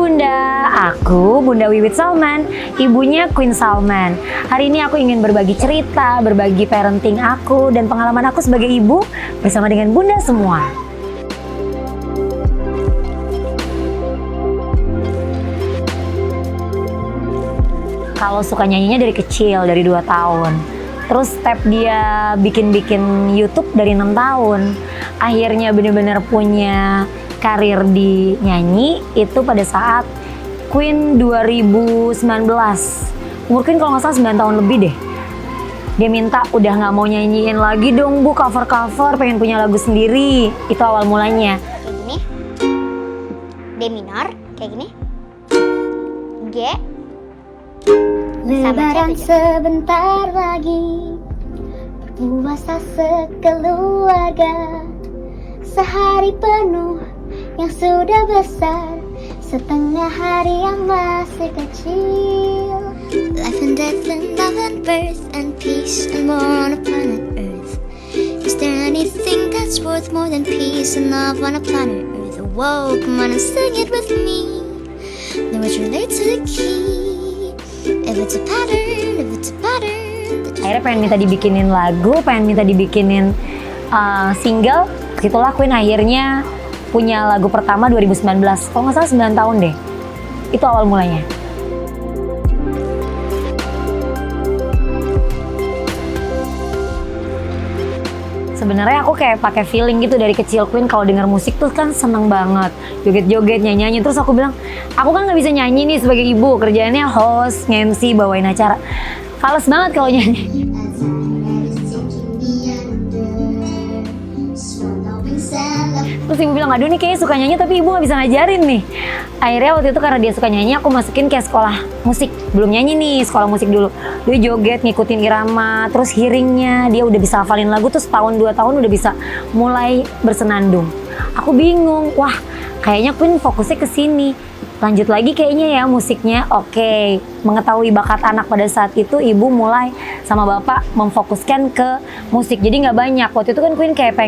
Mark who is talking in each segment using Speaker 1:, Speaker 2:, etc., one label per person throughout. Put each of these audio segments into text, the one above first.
Speaker 1: Bunda, aku Bunda Wiwit Salman, ibunya Queen Salman. Hari ini aku ingin berbagi cerita, berbagi parenting aku dan pengalaman aku sebagai ibu bersama dengan Bunda semua. Kalau suka nyanyinya dari kecil, dari 2 tahun. Terus step dia bikin YouTube dari 6 tahun. Akhirnya bener-bener punya karir di nyanyi itu pada saat Queen 2019. Umur Queen kalau nggak salah 9 tahun lebih deh. Dia minta udah nggak mau nyanyiin lagi dong Bu, cover-cover, pengen punya lagu sendiri. Itu awal mulanya.
Speaker 2: Kayak gini, D minor, kayak gini, G.
Speaker 3: Lebaran sebentar lagi, berpuasa sekeluarga, sehari penuh yang sudah besar, setengah hari yang masih kecil.
Speaker 2: Life and death and love and birth and peace and more on a planet Earth. Is there anything that's worth more than peace and love on a planet Earth? Whoa, come on and sing it with me. Then which relates to the key. If it's a pattern, if it's a pattern.
Speaker 1: Akhirnya pengen minta dibikinin lagu, pengen minta dibikinin single. Itulah Queen akhirnya punya lagu pertama 2019. Kalau nggak salah 9 tahun deh. Itu awal mulanya. Sebenarnya aku kayak pakai feeling gitu dari kecil. Queen kalau denger musik tuh kan seneng banget, joget-joget, nyanyi-nyanyi. Terus aku bilang, aku kan nggak bisa nyanyi nih sebagai ibu, kerjaannya host, nge-MC, bawain acara. Fales banget kalau nyanyi. Terus ibu bilang, aduh nih kayaknya suka nyanyi tapi ibu gak bisa ngajarin nih. Akhirnya waktu itu karena dia suka nyanyi, aku masukin kayak sekolah musik. Belum nyanyi nih, sekolah musik dulu. Dia joget, ngikutin irama, terus hearingnya. Dia udah bisa hafalin lagu, terus tahun 2 tahun udah bisa mulai bersenandung. Aku bingung, wah kayaknya Queen fokusnya ke sini. Lanjut lagi kayaknya ya musiknya. Oke, mengetahui bakat anak pada saat itu, ibu mulai sama bapak memfokuskan ke musik. Jadi nggak banyak. Waktu itu kan Queen kayak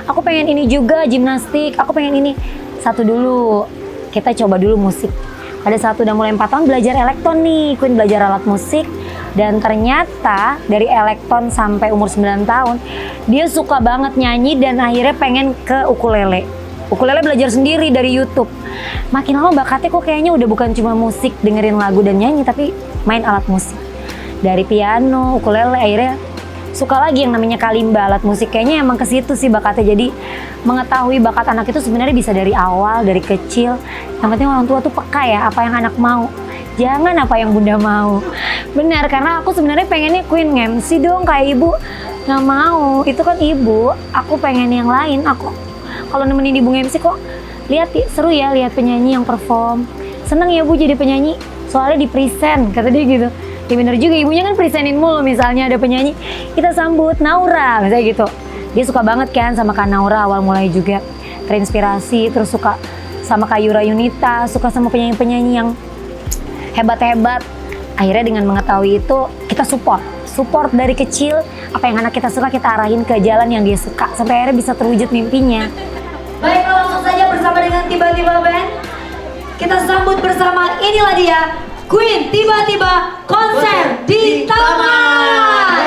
Speaker 1: aku pengen ini juga, gimnastik, aku pengen ini. Satu dulu, kita coba dulu musik. Pada saat udah mulai 4 tahun belajar elektron nih, Queen belajar alat musik. Dan ternyata dari elektron sampai umur 9 tahun, dia suka banget nyanyi dan akhirnya pengen ke ukulele. Ukulele belajar sendiri dari YouTube. Makin lama bakatnya kok kayaknya udah bukan cuma musik, dengerin lagu dan nyanyi, tapi main alat musik. Dari piano, ukulele, akhirnya suka lagi yang namanya kalimba, alat musik. Kayaknya emang ke situ sih bakatnya. Jadi mengetahui bakat anak itu sebenarnya bisa dari awal, dari kecil. Yang penting orang tua tuh peka ya, apa yang anak mau. Jangan apa yang Bunda mau. Benar, karena aku sebenarnya pengennya Queen nge-MC dong kayak ibu. Nggak mau, itu kan ibu. Aku pengen yang lain. Aku kalau nemenin ibu nge-MC kok lihat seru ya, lihat penyanyi yang perform. Seneng ya Bu jadi penyanyi, soalnya di present, kata dia gitu. Ya bener juga, ibunya kan presentin mulu, misalnya ada penyanyi, kita sambut Naura, misalnya gitu. Dia suka banget kan sama Kak Naura, awal mulai juga terinspirasi, terus suka sama Kak Yura Yunita, suka sama penyanyi-penyanyi yang hebat-hebat. Akhirnya dengan mengetahui itu, kita support dari kecil, apa yang anak kita suka kita arahin ke jalan yang dia suka, sampai akhirnya bisa terwujud mimpinya.
Speaker 4: Baiklah, langsung saja bersama dengan Tiba-Tiba Band. Kita sambut bersama, inilah dia, Queen Tiba-Tiba Konser di Taman.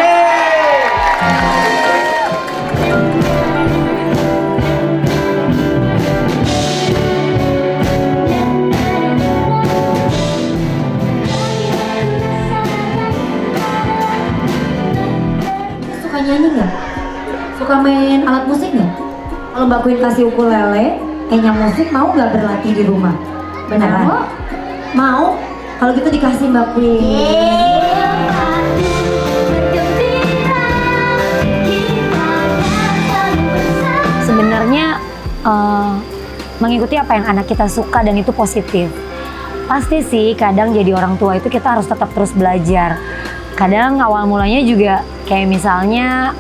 Speaker 4: Suka nyanyi nggak? Suka main alat musik nggak? Kalau Mbak Queen kasih ukulele, yang musik, mau nggak berlatih di rumah? Beneran? Mau? Kalau gitu dikasih Mbak Queen.
Speaker 1: Sebenarnya mengikuti apa yang anak kita suka dan itu positif. Pasti sih kadang jadi orang tua itu kita harus tetap terus belajar. Kadang awal mulanya juga kayak misalnya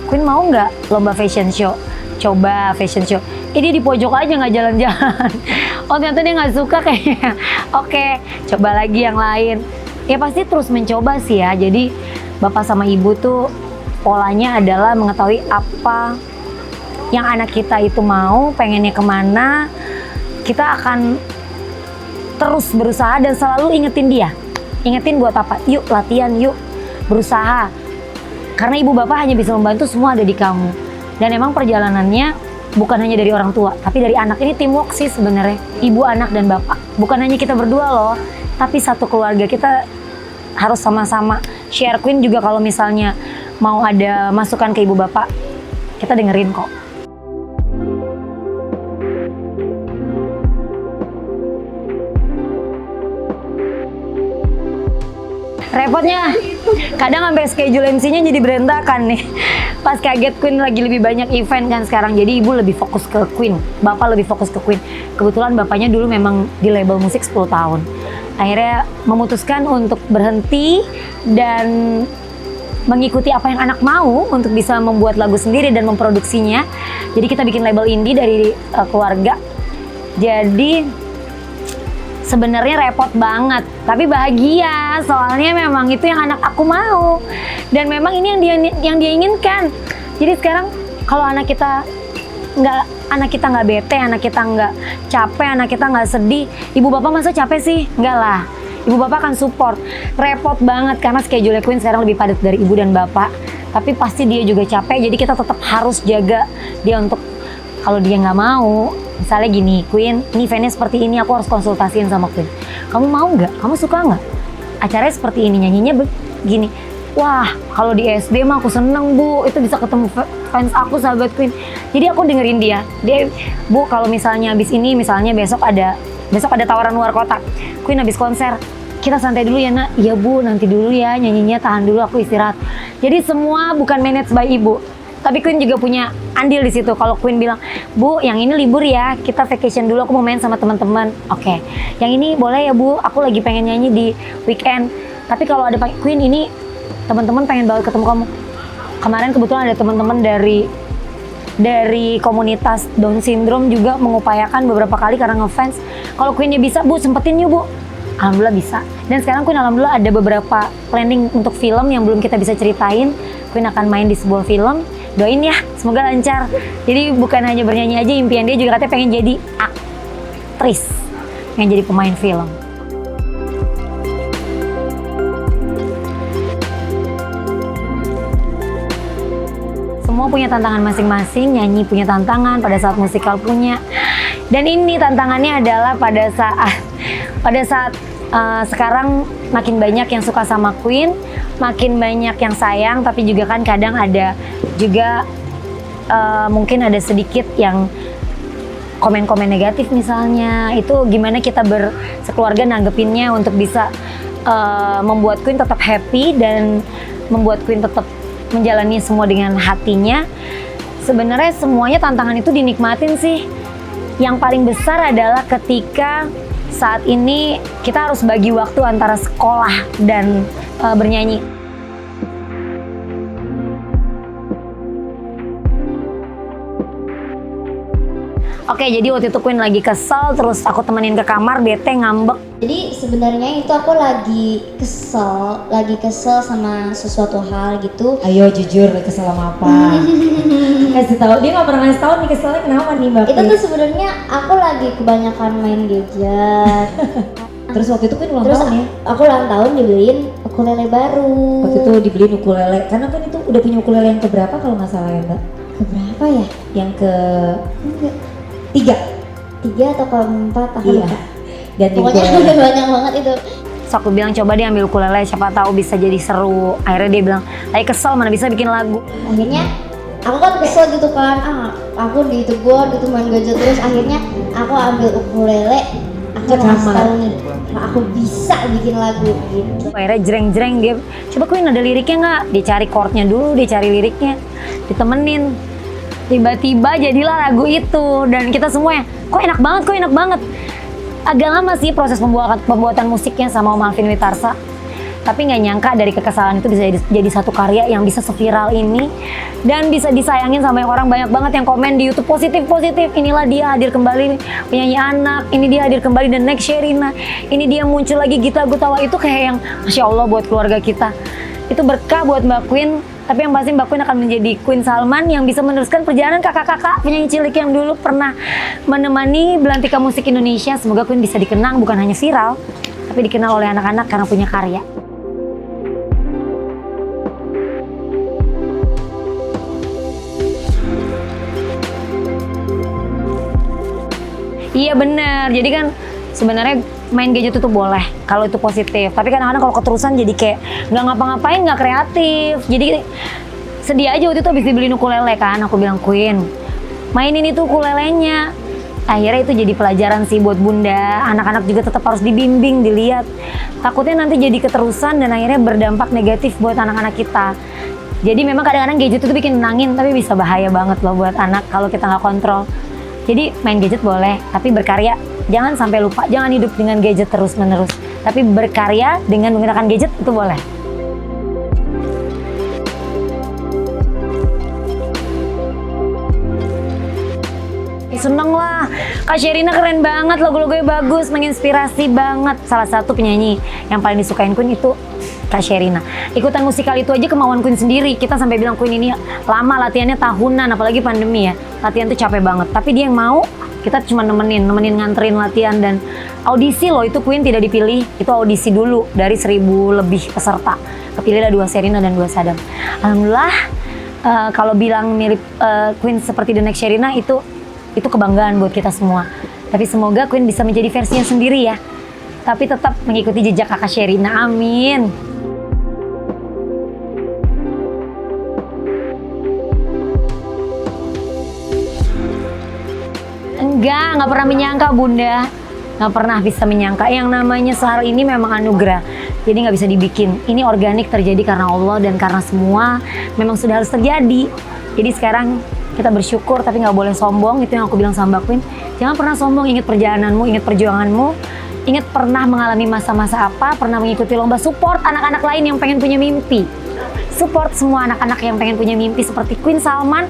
Speaker 1: Queen mau nggak lomba fashion show? Coba fashion show. Dia di pojok aja nggak jalan-jalan. Oh ternyata dia nggak suka kayaknya. Oke, coba lagi yang lain. Ya pasti terus mencoba sih ya. Jadi bapak sama ibu tuh polanya adalah mengetahui apa yang anak kita itu mau, pengennya kemana. Kita akan terus berusaha dan selalu ingetin dia. Ingetin buat apa? Yuk latihan, yuk berusaha. Karena ibu bapak hanya bisa membantu, semua ada di kamu. Dan emang perjalanannya bukan hanya dari orang tua, tapi dari anak. Ini teamwork sih sebenarnya, ibu, anak, dan bapak. Bukan hanya kita berdua loh, tapi satu keluarga. Kita harus sama-sama share. Queen juga kalau misalnya mau ada masukan ke ibu bapak, kita dengerin kok. Repotnya, kadang sampai schedule MC-nya jadi berantakan nih. Pas kaget Queen lagi lebih banyak event kan sekarang, jadi ibu lebih fokus ke Queen, bapak lebih fokus ke Queen. Kebetulan bapaknya dulu memang di label musik 10 tahun. Akhirnya memutuskan untuk berhenti dan mengikuti apa yang anak mau untuk bisa membuat lagu sendiri dan memproduksinya. Jadi kita bikin label indie dari keluarga. Jadi sebenarnya repot banget, tapi bahagia soalnya memang itu yang anak aku mau dan memang ini yang dia inginkan. Jadi sekarang kalau anak kita nggak bete, anak kita nggak capek, anak kita nggak sedih, ibu bapak masa capek sih? Enggak lah, ibu bapak akan support. Repot banget karena schedule Queen sekarang lebih padat dari ibu dan bapak, tapi pasti dia juga capek. Jadi kita tetap harus jaga dia untuk kalau dia nggak mau. Misalnya gini, Queen, ini eventnya seperti ini, aku harus konsultasiin sama Queen. Kamu mau nggak? Kamu suka nggak? Acaranya seperti ini, nyanyinya begini. Wah, kalau di SD mah aku seneng bu, itu bisa ketemu fans aku, sahabat Queen. Jadi aku dengerin dia. Bu, kalau misalnya abis ini, misalnya besok ada tawaran luar kota. Queen abis konser, kita santai dulu ya nak. Iya bu, nanti dulu ya, nyanyinya tahan dulu, aku istirahat. Jadi semua bukan manage by ibu. Tapi Queen juga punya andil di situ. Kalau Queen bilang, Bu, yang ini libur ya, kita vacation dulu, aku mau main sama teman-teman. Oke. Yang ini boleh ya Bu, aku lagi pengen nyanyi di weekend. Tapi kalau ada Queen ini, teman-teman pengen banget ketemu kamu. Kemarin kebetulan ada teman-teman dari komunitas Down Syndrome juga mengupayakan beberapa kali karena ngefans. Kalau Queennya bisa, Bu, sempetin yuk Bu. Alhamdulillah bisa. Dan sekarang Queen alhamdulillah ada beberapa planning untuk film yang belum kita bisa ceritain. Queen akan main di sebuah film. Doain ya, semoga lancar. Jadi bukan hanya bernyanyi aja, impian dia juga katanya pengen jadi aktris, pengen jadi pemain film. Semua punya tantangan masing-masing, nyanyi punya tantangan, pada saat musikal punya. Dan ini tantangannya adalah pada saat sekarang makin banyak yang suka sama Queen, makin banyak yang sayang, tapi juga kan kadang ada juga mungkin ada sedikit yang komen-komen negatif misalnya. Itu gimana kita sekeluarga nanggepinnya untuk bisa membuat Queen tetap happy dan membuat Queen tetap menjalani semua dengan hatinya. Sebenarnya semuanya tantangan itu dinikmatin sih. Yang paling besar adalah ketika saat ini kita harus bagi waktu antara sekolah dan bernyanyi. Oke, jadi waktu itu Queen lagi kesel, terus aku temenin ke kamar, bete, ngambek.
Speaker 3: Jadi sebenarnya itu aku lagi kesel sama sesuatu hal gitu.
Speaker 4: Ayo jujur, kesel sama apa? Kasih tahu, dia nggak pernah ngasih tahu nih keselnya kenapa nih Mbak.
Speaker 3: Itu tuh sebenarnya aku lagi kebanyakan main gadget.
Speaker 4: Terus waktu itu kan ulang tahun ya?
Speaker 3: Aku ulang tahun dibeliin ukulele baru.
Speaker 4: Waktu itu dibeliin ukulele, karena kan itu udah punya ukulele yang keberapa kalau nggak salah ya Mbak?
Speaker 3: Keberapa ya?
Speaker 4: Yang tiga
Speaker 3: atau keempat, aku
Speaker 4: iya.
Speaker 3: lupa.
Speaker 4: Dan
Speaker 3: pokoknya udah banyak banget itu.
Speaker 1: Terus aku bilang coba dia ambil ukulele, siapa tahu bisa jadi seru. Akhirnya dia bilang, lagi kesel mana bisa bikin lagu.
Speaker 3: Akhirnya aku kan kesel gitu kan, aku ditegur gitu main gadget terus. Akhirnya aku ambil ukulele, aku ngasih tahu nih, aku bisa bikin lagu gitu.
Speaker 1: Akhirnya jreng-jreng dia, coba Queen ada liriknya nggak? Dia cari chordnya dulu, dia cari liriknya, ditemenin. Tiba-tiba jadilah lagu itu dan kita semua ya, kok enak banget. Agak lama sih proses pembuatan musiknya sama Om Alvin Witarsa. Tapi nggak nyangka dari kekesalan itu bisa jadi satu karya yang bisa seviral ini dan bisa disayangin sama orang banyak banget yang komen di YouTube positif. Inilah dia hadir kembali penyanyi anak, ini dia hadir kembali dan next Sherina, ini dia muncul lagi Gita Gutawa. Itu kayak yang Masya Allah buat keluarga kita. Itu berkah buat Mbak Queen Tapi yang pasti Mbak Queen akan menjadi Queen Salman yang bisa meneruskan perjalanan kakak-kakak penyanyi cilik yang dulu pernah menemani belantika musik Indonesia. Semoga Queen bisa dikenang bukan hanya viral, tapi dikenal oleh anak-anak karena punya karya. Iya bener, jadi kan sebenarnya main gadget itu boleh kalau itu positif. Tapi kadang-kadang kalau keterusan jadi kayak nggak ngapa-ngapain, nggak kreatif. Jadi sedih aja waktu itu habis dibeliin ukulele kan. Aku bilang, Queen, mainin itu ukulelenya. Akhirnya itu jadi pelajaran sih buat bunda. Anak-anak juga tetap harus dibimbing, dilihat. Takutnya nanti jadi keterusan dan akhirnya berdampak negatif buat anak-anak kita. Jadi memang kadang-kadang gadget itu bikin nenangin, tapi bisa bahaya banget loh buat anak kalau kita nggak kontrol. Jadi main gadget boleh, tapi berkarya jangan sampai lupa. Jangan hidup dengan gadget terus-menerus, tapi berkarya dengan menggunakan gadget itu boleh. Seneng lah, Kak Sherina keren banget, lagu-lagunya bagus, menginspirasi banget. Salah satu penyanyi yang paling disukain Queen itu Kak Sherina. Ikutan musikal itu aja kemauan Queen sendiri. Kita sampai bilang Queen ini lama latihannya tahunan, apalagi pandemi ya. Latihan tuh capek banget, tapi dia yang mau, kita cuma nemenin nganterin latihan dan audisi loh. Itu Queen tidak dipilih, itu audisi dulu dari 1000 lebih peserta. Kepilihlah 2 Sherina dan 2 Sadam. Alhamdulillah, kalau bilang mirip Queen seperti The Next Sherina itu kebanggaan buat kita semua. Tapi semoga Queen bisa menjadi versinya sendiri ya. Tapi tetap mengikuti jejak kakak Sherina, amin. Nggak pernah menyangka bunda. Nggak pernah bisa menyangka. Yang namanya sehari ini memang anugerah. Jadi nggak bisa dibikin. Ini organik terjadi karena Allah dan karena semua memang sudah harus terjadi. Jadi sekarang kita bersyukur tapi nggak boleh sombong. Itu yang aku bilang sama Mbak Queen. Jangan pernah sombong, ingat perjalananmu, ingat perjuanganmu. Ingat pernah mengalami masa-masa apa, pernah mengikuti lomba. Support anak-anak lain yang pengen punya mimpi. Support semua anak-anak yang pengen punya mimpi seperti Queen Salman.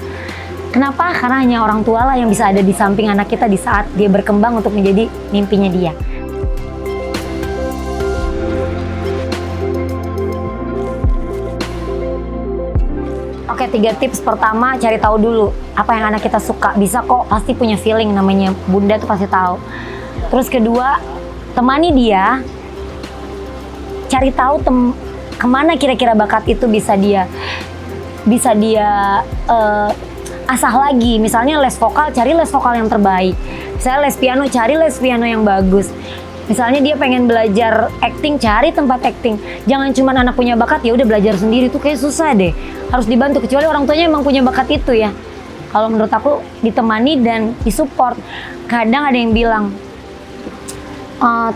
Speaker 1: Kenapa? Karena hanya orang tua lah yang bisa ada di samping anak kita di saat dia berkembang untuk menjadi mimpinya dia. Oke, 3 tips. Pertama, cari tahu dulu apa yang anak kita suka. Bisa kok, pasti punya feeling, namanya bunda tuh pasti tahu. Terus kedua, temani dia. Cari tahu kemana kira-kira bakat itu bisa dia asah lagi. Misalnya les vokal, cari les vokal yang terbaik. Misalnya les piano, cari les piano yang bagus. Misalnya dia pengen belajar acting, cari tempat acting. Jangan cuma anak punya bakat ya udah belajar sendiri, tuh kayak susah deh. Harus dibantu, kecuali orang tuanya emang punya bakat itu ya. Kalau menurut aku ditemani dan disupport. Kadang ada yang bilang,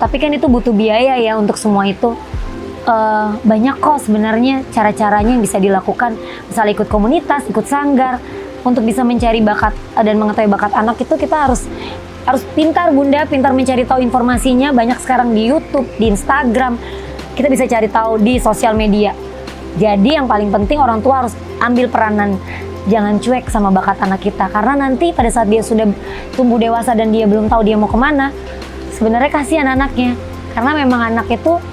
Speaker 1: tapi kan itu butuh biaya ya untuk semua itu. Banyak kok sebenarnya cara-caranya yang bisa dilakukan. Misalnya ikut komunitas, ikut sanggar. Untuk bisa mencari bakat dan mengetahui bakat anak itu kita harus pintar bunda, pintar mencari tahu informasinya. Banyak sekarang di YouTube, di Instagram, kita bisa cari tahu di sosial media. Jadi yang paling penting orang tua harus ambil peranan, jangan cuek sama bakat anak kita. Karena nanti pada saat dia sudah tumbuh dewasa dan dia belum tahu dia mau kemana, sebenarnya kasihan anaknya. Karena memang anak itu,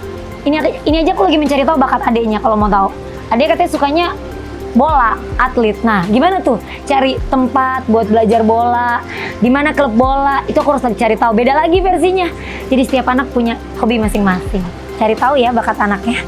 Speaker 1: ini aja aku lagi mencari tahu bakat adiknya kalau mau tahu. Adik katanya sukanya bola, atlet. Nah, gimana tuh cari tempat buat belajar bola, di mana klub bola, itu aku harus cari tahu. Beda lagi versinya. Jadi setiap anak punya hobi masing-masing. Cari tahu ya bakat anaknya.